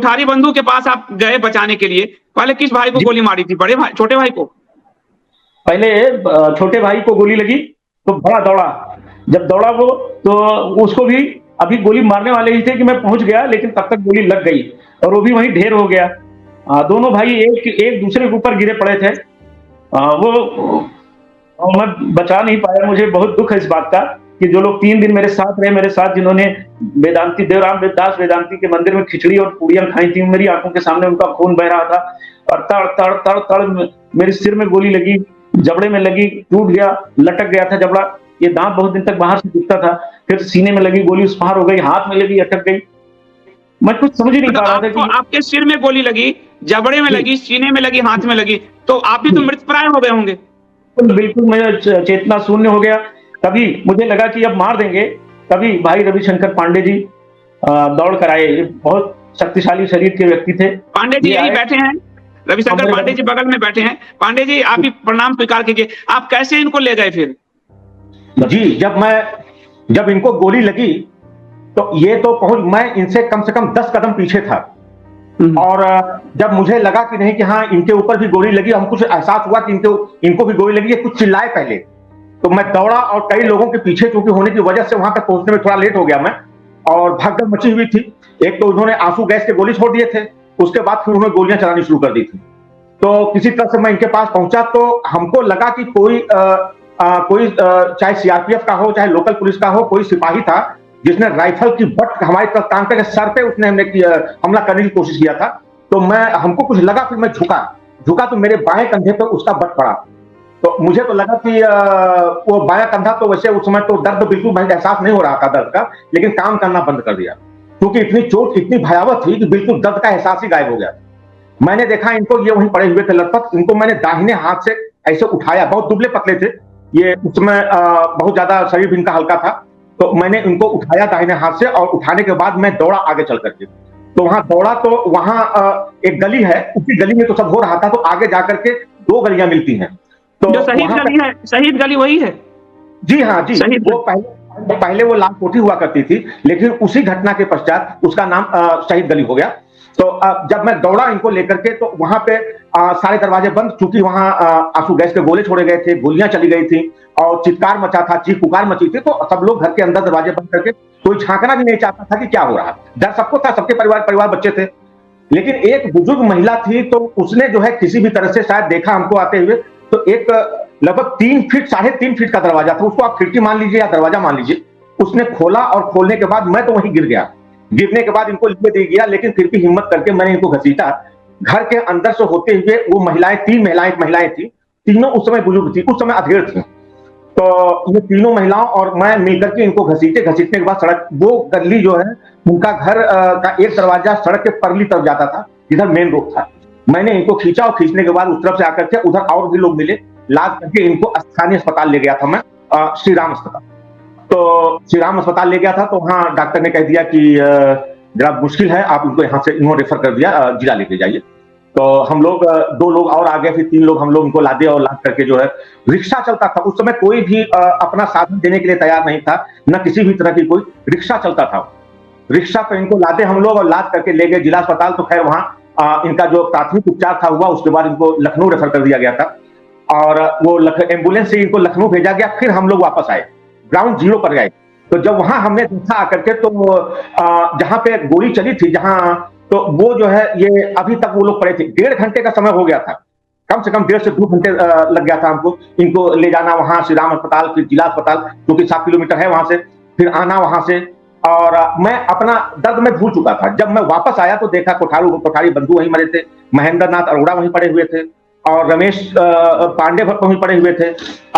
कोठारी बंधु के पास आप गए बचाने के लिए, पहले किस भाई को गोली मारी थी? बड़े भाई, छोटे भाई को? पहले छोटे भाई को गोली लगी तो बड़ा दौड़ा। जब दौड़ा वो तो उसको भी अभी गोली मारने वाले ही थे कि मैं पहुंच गया, लेकिन तब तक गोली लग गई और वो भी वहीं ढेर हो गया। दोनों भाई एक दूसरे के ऊपर गिरे पड़े थे। वो मैं बचा नहीं पाया। मुझे बहुत दुख है इस बात का कि जो लोग 3 दिन मेरे साथ रहे, मेरे साथ जिन्होंने वेदांती देवराम दास वेदांती के मंदिर में खिचड़ी और पूड़ियां खाई थी, मेरी आंखों के सामने उनका खून बह रहा था और तड़ तड़ तड़ तड़ मेरे सिर में गोली लगी, जबड़े में लगी, टूट गया, लटक गया था जबड़ा। ये दांत बहुत दिन तक बाहर से दिखता था। फिर सीने में लगी गोली, उस पार हो गई, हाथ में लगी, अटक गई। मैं कुछ समझ ही नहीं पा रहा था कि आपके सिर में गोली लगी, जबड़े में लगी, सीने में लगी, हाथ में लगी, तो आप भी तो मृतप्राय हो गए होंगे। बिल्कुल मैं चेतना शून्य हो गया। तभी मुझे लगा कि अब मार देंगे, तभी भाई रविशंकर पांडे जी दौड़ कर आए। बहुत शक्तिशाली शरीर के व्यक्ति थे। पांडे जी यही बैठे हैं, रविशंकर पांडे जी बगल में बैठे हैं। पांडे जी आप भी प्रणाम स्वीकार कीजिए। आप कैसे इनको ले गए फिर? जी, जब इनको गोली लगी तो ये तो मैं इनसे कम से कम 10 कदम पीछे था और जब मुझे लगा कि नहीं कि हाँ इनके ऊपर भी गोली लगी, हमको एहसास हुआ कि इनको भी गोली लगी, ये कुछ चिल्लाए पहले, तो मैं दौड़ा और कई लोगों के पीछे चूंकि होने की वजह से वहां तक पहुंचने में थोड़ा लेट हो गया मैं, और भगदड़ मची हुई थी। एक तो उन्होंने आंसू गैस के गोली छोड़ दिए थे, उसके बाद फिर उन्होंने गोलियां चलानी शुरू कर दी थी। तो किसी तरह से मैं इनके पास पहुंचा तो हमको लगा कि कोई चाहे सीआरपीएफ का हो, चाहे लोकल पुलिस का हो, कोई सिपाही था जिसने राइफल की बट हमारी तरफ तान करके सर पे उसने हमला करने की कोशिश किया था। तो हमको कुछ लगा, फिर मैं झुका तो मेरे बाएं कंधे पे उसका बट पड़ा। तो मुझे तो लगा कि वो बायां कंधा तो वैसे उस समय तो दर्द बिल्कुल एहसास नहीं हो रहा था दर्द का, लेकिन काम करना बंद कर दिया क्योंकि इतनी चोट इतनी भयावह थी कि बिल्कुल दर्द का एहसास ही गायब हो गया। मैंने देखा इनको, ये वहीं पड़े हुए थे लटपट, इनको मैंने दाहिने हाथ से ऐसे उठाया। बहुत दुबले पतले थे ये, उसमें बहुत ज्यादा शरीर भी इनका हल्का था। तो मैंने इनको उठाया दाहिने हाथ से और उठाने के बाद मैं दौड़ा आगे चल करके। तो वहां दौड़ा तो वहां एक गली है, उसी गली में तो सब हो रहा था। तो आगे जाकर के 2 गलियां मिलती हैं। तो जो शहीद गली है, शहीद गली वही है? जी हाँ जी, वो पहले वो लाल कोठी हुआ करती थी, लेकिन उसी घटना के पश्चात उसका नाम शहीद गली हो गया। तो जब मैं दौड़ा इनको लेकर के तो वहां पे सारे दरवाजे बंद, चूंकि वहां आंसू गैस के गोले छोड़े गए थे, गोलियां चली गई थी और चित्कार मचा था, चीख पुकार मची थी। तो सब लोग घर के अंदर दरवाजे बंद करके, कोई झांकना भी नहीं चाहता था कि क्या हो रहा है। डर सबको था, सबके परिवार बच्चे थे। लेकिन एक बुजुर्ग महिला थी, तो उसने जो है किसी भी तरह से शायद देखा हमको आते हुए, तो एक लगभग 3 फीट 3.5 फीट का दरवाजा था, उसको आप खिड़की मान लीजिए या दरवाजा मान लीजिए। उसने खोला और खोलने के बाद मैं तो वहीं गिर गया। गिरने के बाद इनको लिए दे गया, लेकिन फिर भी हिम्मत करके मैंने इनको घसीटा। घर के अंदर से होते हुए वो महिलाएं, 3 महिलाएं थी, तीनों उस समय बुजुर्ग थी, उस समय अधेड़ थी। तो ये तीनों महिलाओं और मैं मिलकर के इनको घसीटने के बाद सड़क, वो गली जो है उनका घर का एक दरवाजा सड़क के परली तरफ जाता था, जिधर मेन रोड था। मैंने इनको खींचा और खींचने के बाद उस तरफ से आकर के उधर और भी लोग मिले, लाद करके इनको स्थानीय अस्पताल ले गया था मैं, श्री राम अस्पताल। तो श्री राम अस्पताल ले गया था तो वहां डॉक्टर ने कह दिया कि जरा मुश्किल है, आप इनको यहाँ से इन्होंने रेफर कर दिया, जिला लेके जाइए। तो हम लोग 2 लोग और आ गए, फिर 3 लोग हम लोग इनको लादे और लाद करके जो है, रिक्शा चलता था उस समय, कोई भी अपना साधन देने के लिए तैयार नहीं था, न किसी भी तरह की कोई रिक्शा चलता था। रिक्शा पे इनको लादे हम लोग और लाद करके ले गए जिला अस्पताल। तो खैर वहां इनका जो प्राथमिक उपचार था हुआ, उसके बाद इनको लखनऊ रेफर कर दिया गया था और वो एम्बुलेंस से इनको लखनऊ भेजा गया। फिर हम लोग वापस आए, ग्राउंड जीरो पर गए। तो जब वहां हमने देखा आकर के, तो जहां पे गोली चली थी, जहां, तो वो जो है ये अभी तक वो लोग पड़े थे। 1.5 घंटे का समय हो गया था, कम से कम 1.5 से 2 घंटे लग गया था हमको इनको ले जाना वहां श्री राम अस्पताल, फिर जिला अस्पताल जो कि 7 किलोमीटर है वहां से, फिर आना वहां से। और मैं अपना दर्द में भूल चुका था। जब मैं वापस आया तो देखा कोठारी बंधु वहीं मरे थे, महेंद्र नाथ अरोड़ा वहीं पड़े हुए थे और रमेश पांडे वहीं पड़े हुए थे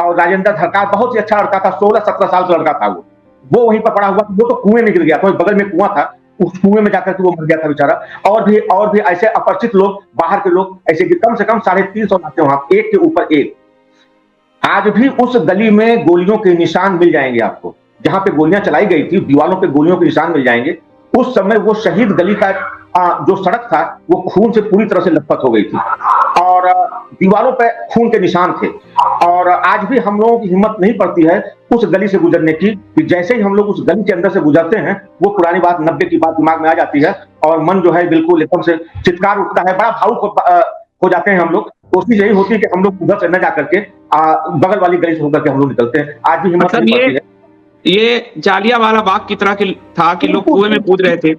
और राजेंद्र धरकार, बहुत ही अच्छा लड़का था, 16-17 साल का लड़का था, वो वहीं पर पड़ा हुआ। वो तो कुएं में गिर गया, तो बगल में कुआं था, उस कुएं में जाकर के वो मर गया था बेचारा। और भी ऐसे अपरिचित लोग, बाहर के लोग ऐसे कम से कम 350 आते वहां, एक के ऊपर एक। आज भी उस गली में गोलियों के निशान मिल जाएंगे आपको, जहां पे गोलियां चलाई गई थी, दीवालों पे गोलियों के निशान मिल जाएंगे। उस समय वो शहीद गली का जो सड़क था वो खून से पूरी तरह से लथपथ हो गई थी। और दीवारों पे खून के निशान थे। और आज भी हम लोगों की हिम्मत नहीं पड़ती है उस गली से गुजरने की, कि जैसे ही हम लोग उस गली के अंदर से गुजरते हैं वो पुरानी बात 90 की बात दिमाग में आ जाती है और मन जो है बिल्कुल एकदम से चित्कार उठता है, बड़ा भावुक हो जाते हैं हम लोग। कोशिश यही होती है कि हम लोग उधर से न जा करके बगल वाली गली से होकर के हम लोग निकलते हैं। आज भी हिम्मत नहीं पड़ती है। ये जालियांवाला बाग की तरह था कि लोग कुएं में कूद रहे थे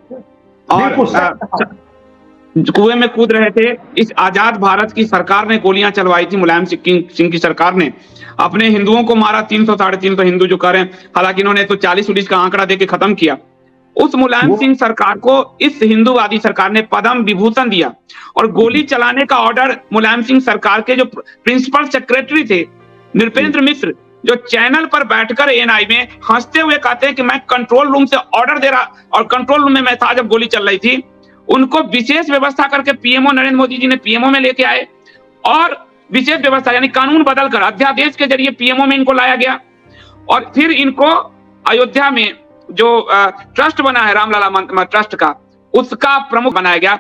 और कुएं में कूद रहे थे। इस आजाद भारत की सरकार ने गोलियां चलवाई थी, मुलायम सिंह की सरकार ने अपने हिंदुओं को मारा, 300 साढ़े 300 हिंदू जो कह रहे हैं, हालांकि इन्होंने तो 40-40 का आंकड़ा देके खत्म किया। उस मुलायम सिंह सरकार को इस हिंदूवादी सरकार ने पद्म विभूषण दिया और गोली चलाने का ऑर्डर मुलायम सिंह सरकार के जो प्रिंसिपल सेक्रेटरी थे नृपेंद्र मिश्र, जो चैनल पर बैठकर एएनआई में हंसते हुए कहते हैं कि मैं कंट्रोल रूम से ऑर्डर दे रहा, और कंट्रोल रूम में मैं था जब गोली चल रही थी, उनको विशेष व्यवस्था करके पीएमओ नरेंद्र मोदी जी ने पीएमओ में लेके आए और विशेष व्यवस्था यानी कानून बदलकर अध्यादेश के जरिए पीएमओ में इनको लाया गया और फिर इनको अयोध्या में जो ट्रस्ट बना है रामलला ट्रस्ट का, उसका प्रमुख बनाया गया।